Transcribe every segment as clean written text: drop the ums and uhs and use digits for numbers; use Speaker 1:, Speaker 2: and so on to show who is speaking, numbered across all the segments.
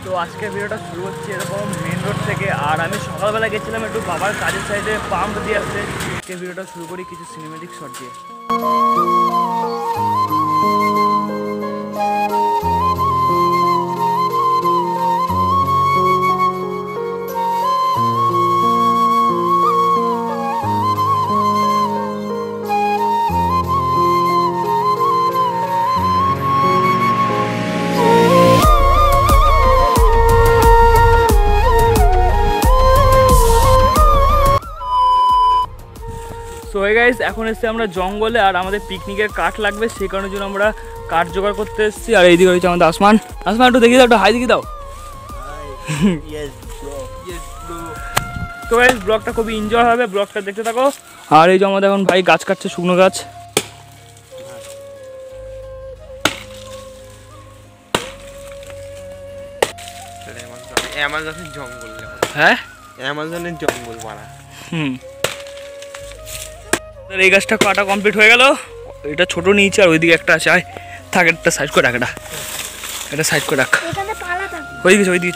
Speaker 1: তো আজকের ভিডিওটা শুরু হচ্ছে এরকম মেন রোড থেকে। আর আমি সকালবেলা গেছিলাম একটু বাবার কাজের সাইডে পাম্প দিয়ে আসতে। আজকের ভিডিওটা শুরু করি কিছু সিনেমেটিক শট দিয়ে। তো এই গাইস এখন এসেছি আমরা জঙ্গলে, আর আমাদের পিকনিকের কাঠ লাগবে, সেই কারণের জন্য আমরা কাঠ জোগাড় করতে এসেছি। আর এইদিকে রয়েছে আমাদের আসমান। আসমান একটু দেখিয়ে দাও, একটু হাই দেখিয়ে দাও। তো গাইস ব্লগটা খুবই এনজয় হবে, ব্লগটা দেখতে থাকো। আর এই যে আমাদের এখন ভাই গাছ কাটছে, শুকনো গাছ।
Speaker 2: অ্যামাজনের জঙ্গল,
Speaker 1: হ্যাঁ
Speaker 2: অ্যামাজনের জঙ্গল মারা।
Speaker 1: এই গাছটা কাটা কমপ্লিট হয়ে গেল। এটা ছোট নিচে, আর ওইদিকে একটা আছে। থাক একটা সাইড করে রাখ, এটা সাইড করে রাখ। ওই দিকে ওই দিকে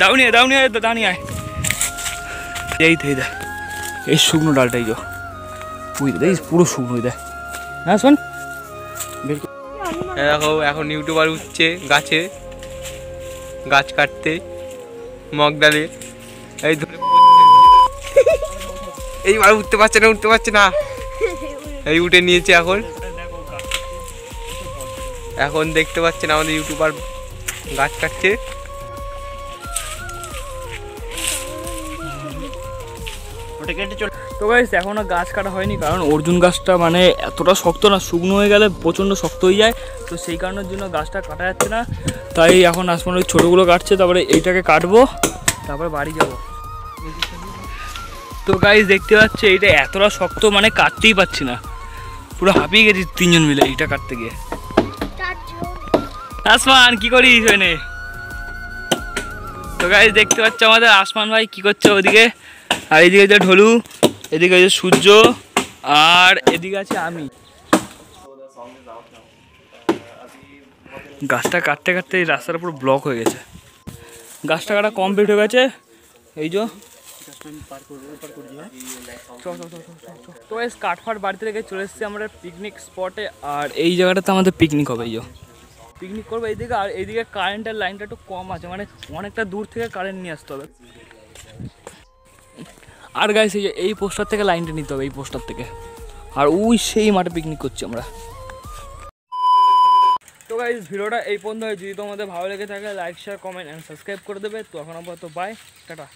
Speaker 1: দাউনি দাউনি আয়, দাউনি আয়। এই তো দেখ, এই শুকনো ডালটাই যো ওই দেখ, পুরো শুকনো দেখ। হ্যাঁ শোন,
Speaker 2: দেখো এখন ইউটিউবার উঠছে গাছে, গাছ কাটতে মগ ডালে। এই ধরে এইবার উঠতে পারছে না, এই উঠে নিয়েছে। এখন দেখতে পাচ্ছেন আমাদের ইউটিউবার গাছ কাটছে।
Speaker 1: তো গাইস এখনো গাছ কাটা হয়নি, কারণ অর্জুন গাছটা মানে এতটা শক্ত না, শুকনো হয়ে গেলে প্রচণ্ড শক্ত হয়ে যায়। তো সেই কারণের জন্য গাছটা কাটা যাচ্ছে না। তাই এখন আসমান ওই ছোটোগুলো কাটছে, তারপরে এইটাকে কাটবো, তারপরে বাড়ি যাব। তো গাইস দেখতে পাচ্ছি এইটা এতটা শক্ত, মানে কাটতেই পাচ্ছি না, পুরো হাঁপিয়ে গেছি তিনজন মিলে এইটা কাটতে গিয়ে। আসমান কি করিস এনে? তো গাইস দেখতে পাচ্ছ আমাদের আসমান ভাই কি করছে ওদিকে, আর এদিকে যে ঢোলু, এদিকে যে সূর্য, আর এদিকে আছে আমি। গাছটা কাটতে কাটতে এই রাস্তার পুরো ব্লক হয়ে গেছে। গাছটা কাটা কমপ্লিট হয়ে গেছে, এই যে। তো গাইস কাঠফাট বাড়িতে রেখে চলে এসেছি আমরা পিকনিক স্পটে। আর এই জায়গাটাতে আমাদের পিকনিক হবে, এই যে পিকনিক করবো এইদিকে। আর এইদিকে কারেন্টের লাইনটা একটু কম আছে, মানে অনেকটা দূর থেকে কারেন্ট নিয়ে আসতে হবে। আর গাইস এই পোস্টার থেকে লাইনটা নিতে হবে, এই পোস্টার থেকে। আর ওই সেই মাঠে পিকনিক করছি আমরা। তো গাইস ভিডিওটা এই পর্যন্ত। যদি তোমাদের ভালো লেগে থাকে like share comment and subscribe করে দেবে। তো এখন আপাতত বাই, টাটা।